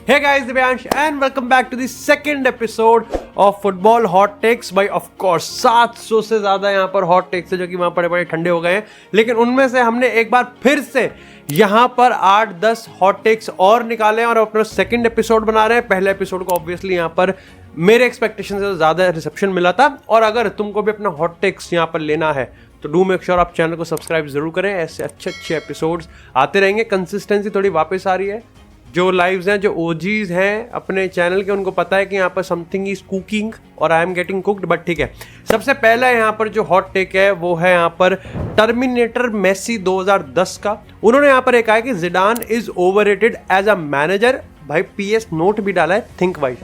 Hey guys, Divyansh and welcome back to the second episode of Football Hot Takes. भाई of course 700 से ज़्यादा यहाँ पर hot takes है जो कि वहाँ बड़े ठंडे हो गए हैं, लेकिन उनमें से हमने एक बार फिर से यहाँ पर 8-10 hot takes और निकाले हैं और अपना सेकंड एपिसोड बना रहे हैं. पहले एपिसोड को ऑब्वियसली यहाँ पर मेरे एक्सपेक्टेशन से ज़्यादा रिसेप्शन मिला था, और अगर तुमको भी अपना hot takes यहाँ पर लेना है तो डू मेक श्योर आप चैनल को सब्सक्राइब जरूर करें. ऐसे अच्छे एपिसोड्स आते रहेंगे. कंसिस्टेंसी थोड़ी वापस आ रही है. जो लाइव्स हैं, जो ओजीज हैं अपने चैनल के, उनको पता है कि यहाँ पर समथिंग इज कुकिंग और I am getting cooked. But ठीक है, सबसे पहला यहाँ पर जो हॉट टेक है वो है यहाँ पर टर्मिनेटर मेसी 2010 का. उन्होंने यहाँ पर एक कहा कि Zidane is overrated as a manager. भाई पीएस नोट भी डाला है थिंक वाइज,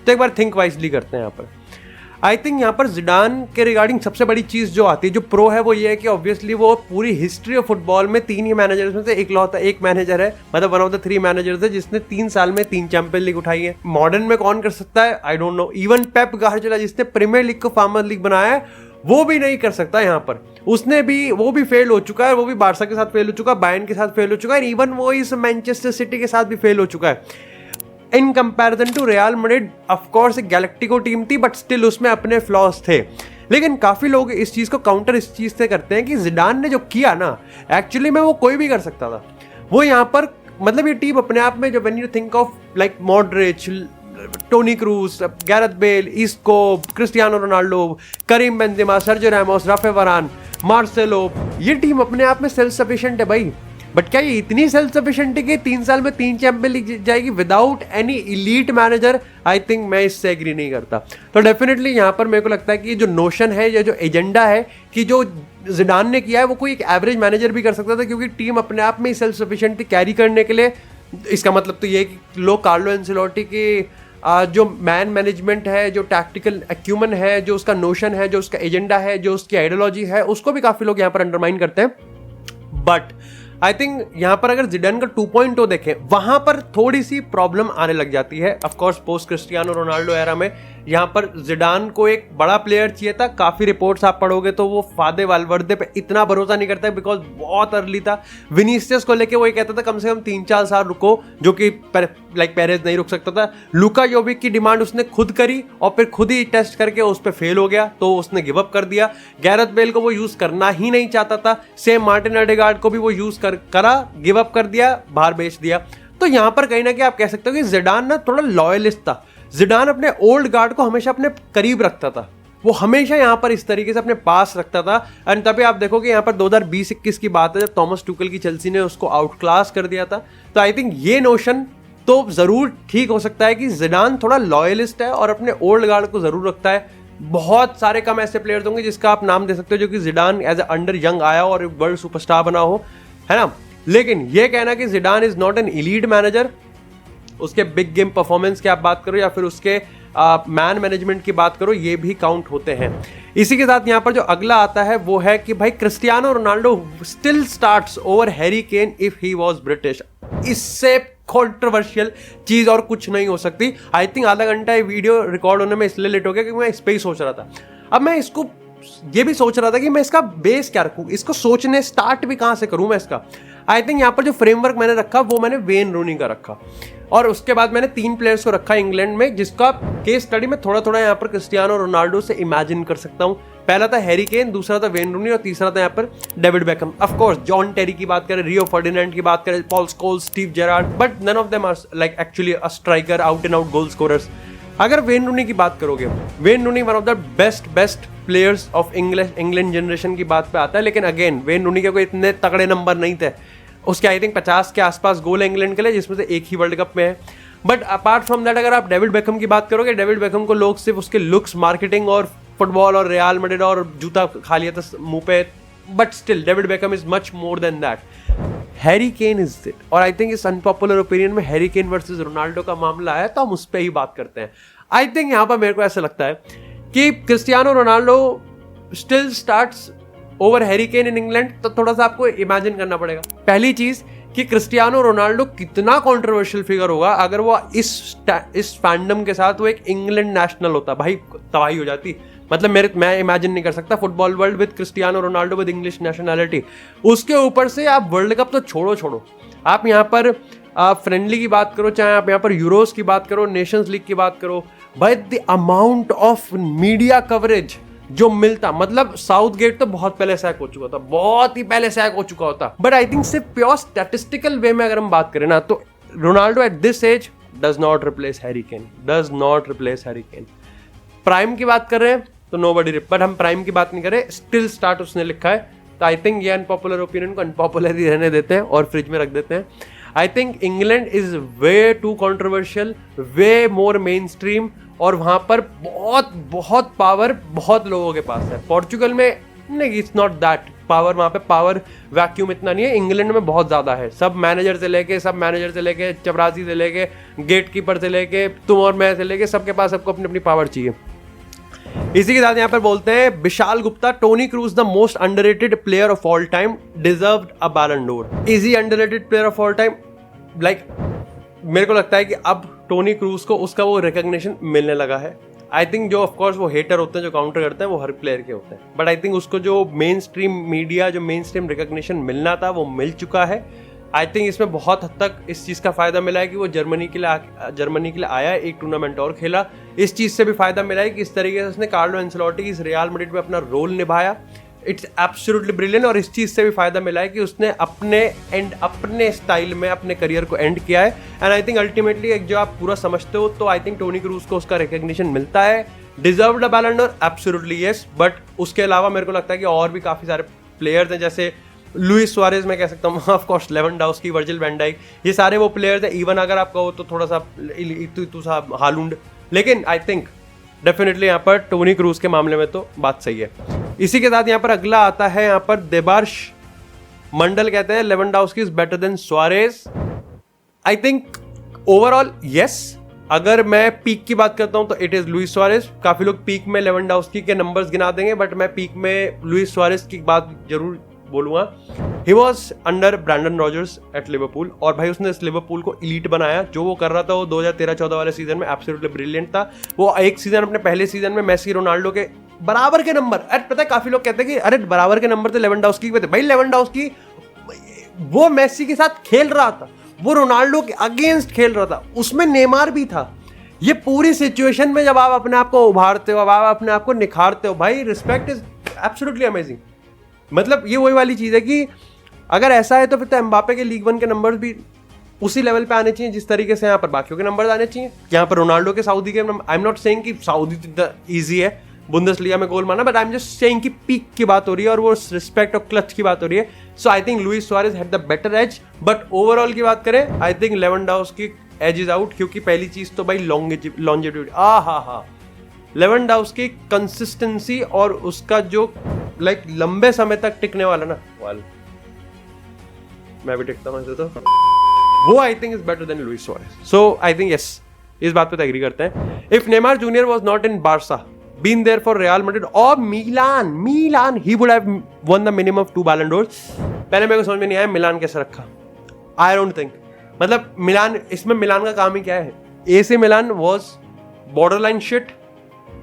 तो एक बार थिंक वाइजली करते हैं यहाँ पर. आई थिंक यहाँ पर जिडान के रिगार्डिंग सबसे बड़ी चीज़ जो आती है, जो प्रो है, वो ये है कि ऑब्वियसली वो पूरी हिस्ट्री ऑफ फुटबॉल में 3 ही मैनेजर्स में से एक मैनेजर है, मतलब वन ऑफ द 3 मैनेजर्स है जिसने 3 साल में 3 चैंपियन लीग उठाई है. मॉडर्न में कौन कर सकता है I don't know. Even Pep Guardiola जिसने प्रीमियर लीग को फार्मर लीग बनाया है, वो भी नहीं कर सकता यहाँ पर. वो भी फेल हो चुका है. वो भी बार्सा के साथ फेल हो चुका है, बायर्न के साथ फेल हो चुका है, इवन वो इस मैनचेस्टर सिटी के साथ भी फेल हो चुका है. In comparison to Real Madrid, of course एक गैलेक्टिको टीम थी, बट स्टिल उसमें अपने फ्लॉज थे. लेकिन काफी लोग इस चीज को काउंटर इस चीज से करते हैं कि जिडान ने जो किया ना, एक्चुअली में वो कोई भी कर सकता था. वो यहाँ पर मतलब ये टीम अपने आप में, जो when you think of like Modric, Toni Kroos, Gareth Bale, Isco, Cristiano Ronaldo, Karim Benzema, Sergio Ramos, Raphael Varane, Marcelo, ये टीम अपने आप में सेल्फ सफिशिएंट है भाई. बट क्या ये इतनी सेल्फ सफिशिएंट है कि 3 साल में 3 चैंपियन लीग जाएगी without any elite manager? I think मैं इससे एग्री नहीं करता. तो डेफिनेटली यहाँ पर मेरे को लगता है कि जो नोशन है या जो एजेंडा है कि जो जिडान ने किया है, वो कोई एक एवरेज मैनेजर भी कर सकता था, क्योंकि टीम अपने आप में ही सेल्फ सफिशिएंट थी कैरी करने के लिए. इसका मतलब तो ये कि लोग कार्लो एंसेलोटी की जो मैन मैनेजमेंट है, जो टैक्टिकल एक्यूमन है, जो उसका नोशन है, जो उसका एजेंडा है, जो उसकी आइडियोलॉजी है, उसको भी काफी लोग यहाँ पर अंडरमाइन करते हैं. बट आई थिंक यहाँ पर अगर जिडान का 2.0 देखें, वहां पर थोड़ी सी प्रॉब्लम आने लग जाती है. Of course post Cristiano Ronaldo era में यहाँ पर जिडान को एक बड़ा प्लेयर चाहिए था. काफी रिपोर्ट्स आप पढ़ोगे तो वो फादे वालवर्दे पे इतना भरोसा नहीं करता है, बिकॉज बहुत अर्ली था. विनीसियस को लेके वो ये कहता था कम से कम 3-4 साल रुको, जो कि लाइक पेरेज नहीं रुक सकता था. लुका योविक की डिमांड उसने खुद करी और फिर खुद ही टेस्ट करके उस पर फेल हो गया, तो उसने गिव अप कर दिया. गैरेथ बेल को वो यूज करना ही नहीं चाहता था. सेम मार्टिन ओडेगार्ड को भी वो यूज करा, गिव अप कर दिया, बाहर बेच दिया. तो यहाँ पर कहीं ना कहीं आप कह सकते हो कि जिडान ना थोड़ा लॉयलिस्ट था. जिडान अपने ओल्ड गार्ड को हमेशा अपने करीब रखता था. वो हमेशा यहाँ पर इस तरीके से अपने पास रखता था. एंड तभी आप देखोगे यहाँ पर 2020-21 की बात है जब थॉमस टुकल की चेल्सी ने उसको आउट क्लास कर दिया था. तो आई थिंक ये नोशन तो जरूर ठीक हो सकता है कि जिडान थोड़ा लॉयलिस्ट है और अपने ओल्ड गार्ड को जरूर रखता है. बहुत सारे कम ऐसे प्लेयर्स होंगे जिसका आप नाम दे सकते हो जो कि Zidane as a under young आया और एक वर्ल्ड सुपरस्टार बना हो, है ना. लेकिन ये कहना कि Zidane is not an elite manager, उसके बिग गेम परफॉर्मेंस की आप बात करो या फिर उसके मैन मैनेजमेंट की बात करो, ये भी काउंट होते हैं. इसी के साथ यहाँ पर जो अगला आता है वो है कि भाई Cristiano Ronaldo still starts over Harry Kane if he was British. इससे कंट्रोवर्शियल चीज और कुछ नहीं हो सकती. आई थिंक आधा घंटा ये वीडियो रिकॉर्ड होने में इसलिए लेट हो गया क्योंकि मैं इस पे ही सोच रहा था. अब मैं इसको ये भी सोच रहा था कि मैं इसका बेस क्या रखूं, इसको सोचने स्टार्ट भी कहां से करूं मैं इसका. आई थिंक यहाँ पर जो फ्रेमवर्क मैंने रखा वो मैंने वेन रूनी का रखा, और उसके बाद मैंने 3 प्लेयर्स को रखा इंग्लैंड में, जिसका केस स्टडी में थोड़ा थोड़ा यहाँ पर क्रिस्टियानो रोनाल्डो से इमेजिन कर सकता हूँ. पहला था हैरी केन, दूसरा था वेन रूनी और तीसरा था यहाँ पर David Beckham. Of course John Terry की बात करें, रियो फर्डिनेंड की बात करें, Paul Scholes, Steve Gerrard, but none of them are like actually a striker, out and out goal scorers. अगर वेन रूनी की बात करोगे, Wayne Rooney one of the best players of England generation की बात पे आता है. लेकिन अगेन वेन रूनी के कोई इतने तगड़े नंबर नहीं थे. उसके आई थिंक 50 के आसपास गोल है इंग्लैंड के लिए, जिसमें से एक ही वर्ल्ड कप में है. बट अपार्ट फ्रॉम दैट अगर आप डेविड बेकहम की बात करोगे, डेविड बेकहम को लोग सिर्फ उसके लुक्स, मार्केटिंग और फुटबॉल और रियल मैड्रिड और जूता खा लिया था मुंह पे. But still David Beckham is much more than that. Harry Kane is it. और आई थिंक इस अनपॉपुलर ओपिनियन में हैरी केन वर्सेस रोनाल्डो का मामला है, तो हम उस पर ही बात करते हैं. आई थिंक यहाँ पर मेरे को ऐसा लगता है कि Cristiano Ronaldo still starts over Harry Kane in England. तो थोड़ा सा आपको इमेजिन करना पड़ेगा. पहली चीज कि क्रिस्टियानो रोनाल्डो कितना कंट्रोवर्शियल फिगर होगा अगर वो इस फैंडम के साथ वो एक इंग्लैंड नेशनल होता. भाई तबाही हो जाती. मतलब मैं इमेजिन नहीं कर सकता football world with Cristiano Ronaldo with English nationality. उसके ऊपर से आप वर्ल्ड कप तो छोड़ो, आप यहाँ पर आप फ्रेंडली की बात करो, चाहे आप यहाँ पर यूरोस की बात करो, नेशंस लीग की बात करो, भाई the amount of media coverage जो मिलता, मतलब साउथ गेट तो बहुत पहले सैक हो चुका था, बहुत ही पहले सैक हो चुका होता, बट आई थिंक सिर्फ प्योर स्टैटिस्टिकल वे में अगर हम बात करें ना, तो Ronaldo at this age does not replace Harry Kane, does not replace Harry Kane. Prime की बात कर रहे हैं तो नोबडी, बट हम प्राइम की बात नहीं कर रहे, स्टिल स्टार्ट उसने लिखा है, तो आई थिंक ये अनपॉपुलर ओपिनियन को अनपॉपुलर ही रहने देते हैं और फ्रिज में रख देते हैं। I think England is way too controversial, way more mainstream, और वहां पर बहुत बहुत पावर बहुत लोगों के पास है। पोर्चुगल में नहीं, इट्स नॉट दैट पावर, वहां पे पावर वैक्यूम इतना नहीं है, इंग्लैंड में बहुत ज्यादा है। सब मैनेजर से लेके चपरासी से लेके गेटकीपर से लेके तुम और मैं से लेके सबके पास सबको अपनी अपनी पावर चाहिए। इसी के साथ यहाँ पर बोलते हैं Vishal Gupta, Toni Kroos the most underrated player of all time, deserved a Ballon d'Or. Is he underrated player of all time? Like मेरे को लगता है कि अब टोनी क्रूज को उसका वो रिकॉग्निशन मिलने लगा है। आई थिंक जो ऑफकोर्स वो हेटर होते हैं, जो काउंटर करते हैं, वो हर प्लेयर के होते हैं, बट आई थिंक उसको जो मेन स्ट्रीम मीडिया, जो मेन स्ट्रीम रिकॉग्निशन मिलना था वो मिल चुका है। आई थिंक इसमें बहुत हद तक इस चीज़ का फायदा मिला है कि वो जर्मनी के लिए आया, एक टूर्नामेंट और खेला। इस चीज़ से भी फायदा मिला है कि इस तरीके से उसने कार्लो एंसेलोटी की इस रियल मैड्रिड में अपना रोल निभाया। It's absolutely brilliant. और इस चीज़ से भी फायदा मिला है कि उसने अपने स्टाइल में अपने करियर को एंड किया है। एंड आई थिंक अल्टीमेटली एक जो आप पूरा समझते हो, तो आई थिंक टोनी क्रूज को उसका रिकॉग्निशन मिलता है। Deserved a Ballon door? Absolutely yes. But उसके अलावा मेरे को लगता है कि और भी काफ़ी सारे प्लेयर्स हैं, जैसे लुइस सुआरेज मैं कह सकता हूँ, of course Lewandowski, Virgil van Dijk, ये सारे वो प्लेयर्स हैं। इवन अगर आप कहो तो थोड़ा सा हालुंड, लेकिन आई थिंक डेफिनेटली यहाँ पर टोनी क्रूज के मामले में तो बात सही है। इसी के साथ यहाँ पर अगला आता है यहाँ पर देबार्श मंडल, कहते हैं Lewandowski is better than Suarez. I think overall yes. अगर मैं पीक की बात करता हूं तो इट इज लुइस सुआरेज। काफी लोग पीक में लेवेंडोव्स्की के नंबर्स गिना देंगे, बट मैं पीक में लुइस सुआरेज की बात जरूर बोलूंगा। He was under Brendan Rodgers at Liverpool, और भाई उसने इस लिवरपूल को इलीट बनाया। जो वो कर रहा था वो 2013-14 वाले सीजन में एब्सोल्युटली ब्रिलियंट था। वो एक सीजन अपने पहले सीजन में मेसी रोनाल्डो के बराबर के नंबर, अरे पता है काफी लोग कहते हैं कि अरे बराबर के नंबर तो लेवेंडोव्स्की पे थे। भाई लेवेंडोव्स्की वो मेसी के साथ खेल रहा था, वो रोनाल्डो के अगेंस्ट खेल रहा था, उसमें नेमार भी था। ये पूरी सिचुएशन में जब आप अपने आप को उभारते हो, आप अपने आप को निखारते हो, भाई रिस्पेक्ट इज एब्सोल्युटली अमेजिंग। मतलब ये वही वाली चीज है कि अगर ऐसा है तो फिर तो एम्बापे के लीग 1 के नंबर्स भी उसी लेवल पे आने चाहिए जिस तरीके से यहाँ पर बाकियों के नंबर्स आने चाहिए। यहाँ पर रोनाल्डो के सऊदी के, आई एम नॉट सेइंग कि सऊदी इजी है बुंदेसलीगा में गोल मारना, but I am just saying कि पीक की बात हो रही है और वो रिस्पेक्ट और क्लच की बात हो रही है। So I think Luis Suarez had the better edge, but overall की बात करें I think Lewandowski edge is out, क्योंकि पहली चीज तो भाई लॉन्जेविटी, लेवेंडोव्स्की कंसिस्टेंसी और उसका जो लाइक लंबे समय तक टिकने वाला ना, मैं भी टिकता हूं ऐसे तो, वो I think is better than Luis Suarez. So I think yes, इस बात पे तो एग्री करते हैं। If Neymar junior was not in Barca, been there for Real Madrid or Milan, he would have won the minimum of 2 Ballon d'Ors। पहले मेरे को समझ में नहीं आया मिलान कैसे रखा। I don't think, मतलब मिलान, इसमें मिलान का काम ही क्या है? AC Milan was borderline shit.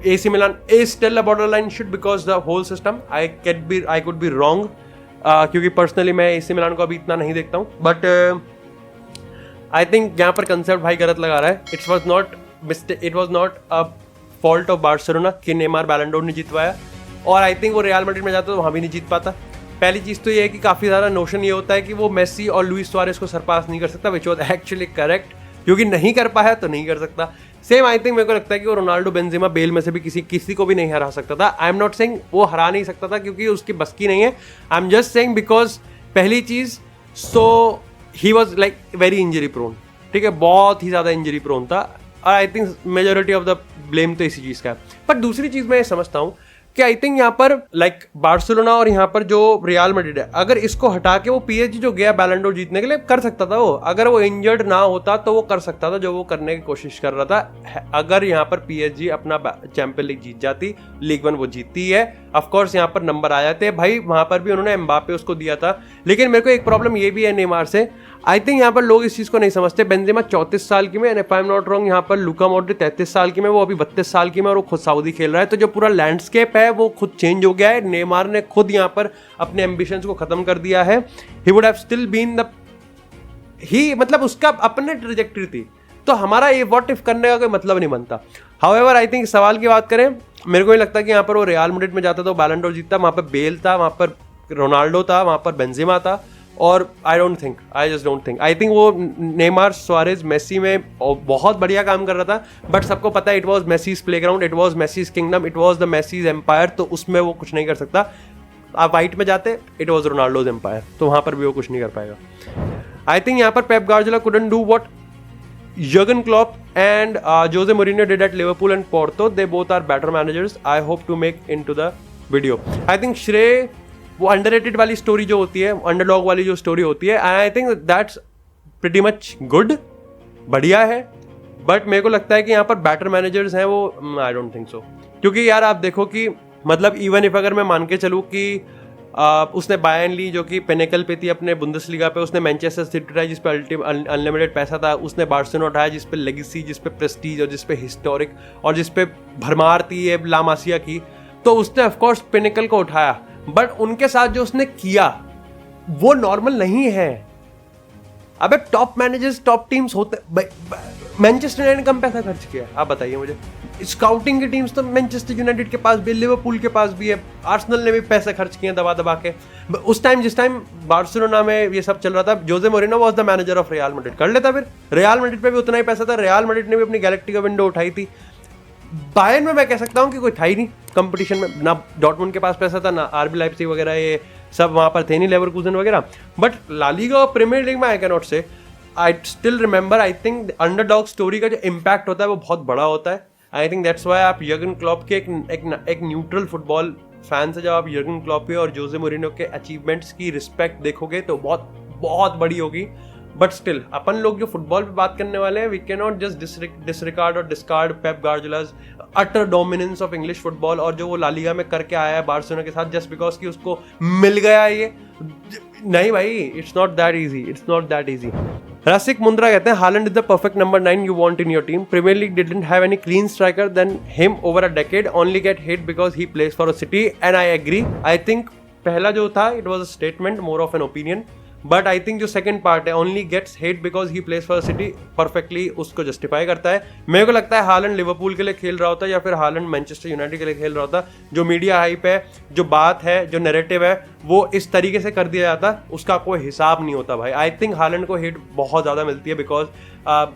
AC Milan is still a borderline shit because the whole system. I could be wrong, क्योंकि पर्सनली मैं AC Milan को अभी इतना नहीं देखता हूँ, बट आई थिंक यहाँ पर कंसेप्ट भाई गलत लगा रहा है। It was not a fault of Barcelona कि नेमार बैलन डोर नहीं जीतवाया, और आई थिंक वो रियल मैड्रिड में जाता तो वहाँ भी नहीं जीत पाता। पहली चीज़ तो ये है कि काफ़ी ज़्यादा नोशन ये होता है कि वो मेसी और लुइस सुआरेज को सरपास नहीं कर सकता, विच वॉज एक्चुअली करेक्ट, क्योंकि नहीं कर पाया तो नहीं कर सकता। सेम आई थिंक मेरे को लगता है कि वो रोनाल्डो, बेंजेमा, बेल में से भी किसी को भी नहीं हरा सकता था। आई एम नॉट सेइंग वो हरा नहीं सकता था क्योंकि उसकी बस की नहीं है, I am just saying because पहली चीज़ so he was like very injury prone, ठीक है, बहुत ही ज़्यादा इंजरी प्रोन था, और I think majority of the blame तो इसी चीज़ का है। पर दूसरी चीज़ मैं ये समझता हूँ कि आई थिंक यहाँ पर लाइक बार्सिलोना और यहाँ पर जो रियल मैड्रिड है, अगर इसको हटा के वो PSG जो गया बैलन डोर जीतने के लिए, कर सकता था वो, अगर वो इंजर्ड ना होता तो वो कर सकता था जो वो करने की कोशिश कर रहा था। अगर यहाँ पर PSG अपना चैंपियन लीग जीत जाती, लीग 1 वो जीतती है, ऑफकोर्स यहाँ पर नंबर आ जाते हैं भाई, वहाँ पर भी उन्होंने एम्बापे उसको दिया था। लेकिन मेरे को एक प्रॉब्लम ये भी है नेमार से, आई थिंक यहाँ पर लोग इस चीज़ को नहीं समझते। बेंजेमा 34 साल की में, and if I am not wrong यहाँ पर लुका मॉड्रिच 33 साल की में, वो अभी 32 साल की में, और वो खुद सऊदी खेल रहा है, तो जो पूरा लैंडस्केप है वो खुद चेंज हो गया है। नेमार ने खुद यहाँ पर अपने एम्बिशंस को खत्म कर दिया है। He would have still been the ही मतलब उसका अपने ट्रेजेक्टरी थी, तो हमारा ये व्हाट इफ करने का कोई मतलब नहीं बनता। हाउएवर आई थिंक सवाल की बात करें, मेरे को नहीं लगता कि यहाँ पर वो रियल मैड्रिड में जाता तो बैलन डोर जीतता। वहाँ पर बेल था, वहाँ पर रोनाल्डो था, वहाँ पर बेंजेमा था, और I just don't think I think वो नेमार, सुआरेज, मेसी में बहुत बढ़िया काम कर रहा था, बट सबको पता है it was Messi's playground, it was Messi's kingdom, it was the Messi's empire, तो उसमें वो कुछ नहीं कर सकता। आप वाइट में जाते, इट वॉज रोनाल्डोज एम्पायर, तो वहाँ पर भी वो कुछ नहीं कर पाएगा। आई थिंक यहाँ पर Pep Guardiola couldn't do what Jurgen Klopp and Jose Mourinho did at Liverpool and Porto. They both are better managers. I hope to make into the video. I think श्रेय वो underrated वाली story जो होती है, underdog वाली जो story होती है, and I think that's pretty much good, बढ़िया है, but मेरे को लगता है कि यहाँ पर better managers हैं वो, I don't think so. क्योंकि यार आप देखो कि मतलब even if अगर मैं मान के चलूँ कि उसने बायर्न ली जो कि पिनेकल पे थी अपने बुंदेसलीगा पे, उसने मैनचेस्टर सिटी उठाया जिस पे अनलिमिटेड पैसा था, उसने बार्सिलोना उठाया जिस पे लेगेसी, जिस पे प्रेस्टीज और जिस पे हिस्टोरिक और जिस पे भरमार थी ये लामासिया की, तो उसने ऑफकोर्स पिनेकल को उठाया, बट उनके साथ जो उसने किया वो नॉर्मल नहीं है। अबे टॉप मैनेजर्स, टॉप टीम्स होते, मैनचेस्टर यूनाइटेड ने कम पैसा खर्च किया, आप बताइए मुझे। स्काउटिंग की टीम्स तो मैनचेस्टर यूनाइटेड के पास भी, लिवरपूल के पास भी है, आर्सेनल ने भी पैसे खर्च किए दबा दबा के। उस टाइम जिस टाइम बार्सिलोना में ये सब चल रहा था, Jose Mourinho was the manager of Real Madrid, कर लेता फिर। रियल मैड्रिड पे भी उतना ही पैसा था, रियल मैड्रिड ने भी अपनी गैलेक्टिका विंडो उठाई थी। बायर्न में मैं कह सकता हूँ कि कोई था ही नहीं कंपटीशन में, ना डॉर्टमुंड के पास पैसा था, ना आरबी लाइप्जिग वगैरह ये सब वहाँ पर थे नहीं, लेवरकुसेन वगैरह। बट ला लीगा और प्रीमियर लीग में आई कैन नॉट से, I still remember, I think underdog story का जो इम्पैक्ट होता है वो बहुत बड़ा होता है। आई थिंक दैट्स वाई आप यर्गन क्लॉप के एक न्यूट्रल फुटबॉल फैन से जब आप यर्गन क्लॉप के और जोसे मोरिनो के अचीवमेंट्स की रिस्पेक्ट देखोगे तो बहुत बहुत बड़ी होगी। बट स्टिल अपन लोग जो फुटबॉल पे बात करने वाले हैं, we can not just disregard और discard Pep Guardiola's utter dominance of English football और जो वो ला लीगा में करके आया है बार्सिलोना के साथ, जस्ट बिकॉज कि उसको मिल गया ये। नहीं भाई, it's not that easy, it's not that easy. Rasik Mundra कहते हैं Haaland is the perfect number 9 you want in your team. Premier League didn't have any clean striker then him over a decade, only get hit because he plays for a City, and I agree. I think पहला जो था it was a statement, more of an opinion, but I think जो second part है, only gets hate because he plays for City, perfectly उसको justify करता है। मेरे को लगता है हालैंड लिवरपूल के लिए खेल रहा होता या फिर हालैंड मैनचेस्टर यूनाइटेड के लिए खेल रहा होता, जो मीडिया हाइप है, जो बात है, जो नैरेटिव है, वो इस तरीके से कर दिया जाता, उसका कोई हिसाब नहीं होता भाई। आई थिंक हालैंड को हिट बहुत ज़्यादा मिलती है because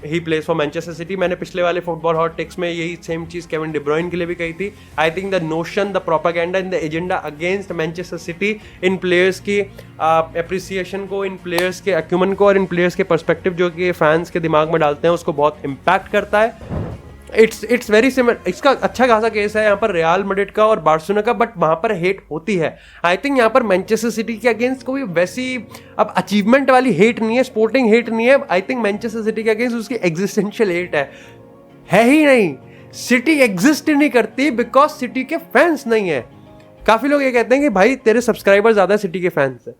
he plays for Manchester city. मैंने पिछले वाले फुटबॉल हॉट टेक्स में यही सेम चीज़ केविन डी ब्रुयन के लिए भी कही थी। I think the notion, the propaganda in the agenda against Manchester city in players की एप्रिसिएशन को, इन प्लेयर्स के अक्यूमन को और इन प्लेयर्स के पर्सपेक्टिव जो कि फैंस के दिमाग में डालते हैं, उसको बहुत इम्पैक्ट करता है। It's very similar. इसका अच्छा खासा केस है यहाँ पर रियल मैड्रिड का और बार्सिलोना का, बट वहाँ पर हेट होती है। आई थिंक यहाँ पर मैनचेस्टर सिटी के अगेंस्ट कोई वैसी अब अचीवमेंट वाली हेट नहीं है, स्पोर्टिंग हेट नहीं है। आई थिंक मैनचेस्टर सिटी के अगेंस्ट उसकी एग्जिस्टेंशियल हेट है ही नहीं। सिटी एग्जिस्ट ही नहीं करती बिकॉज सिटी के फैंस नहीं है। काफी लोग ये कहते हैं कि भाई तेरे सब्सक्राइबर ज्यादा सिटी के फैंस है।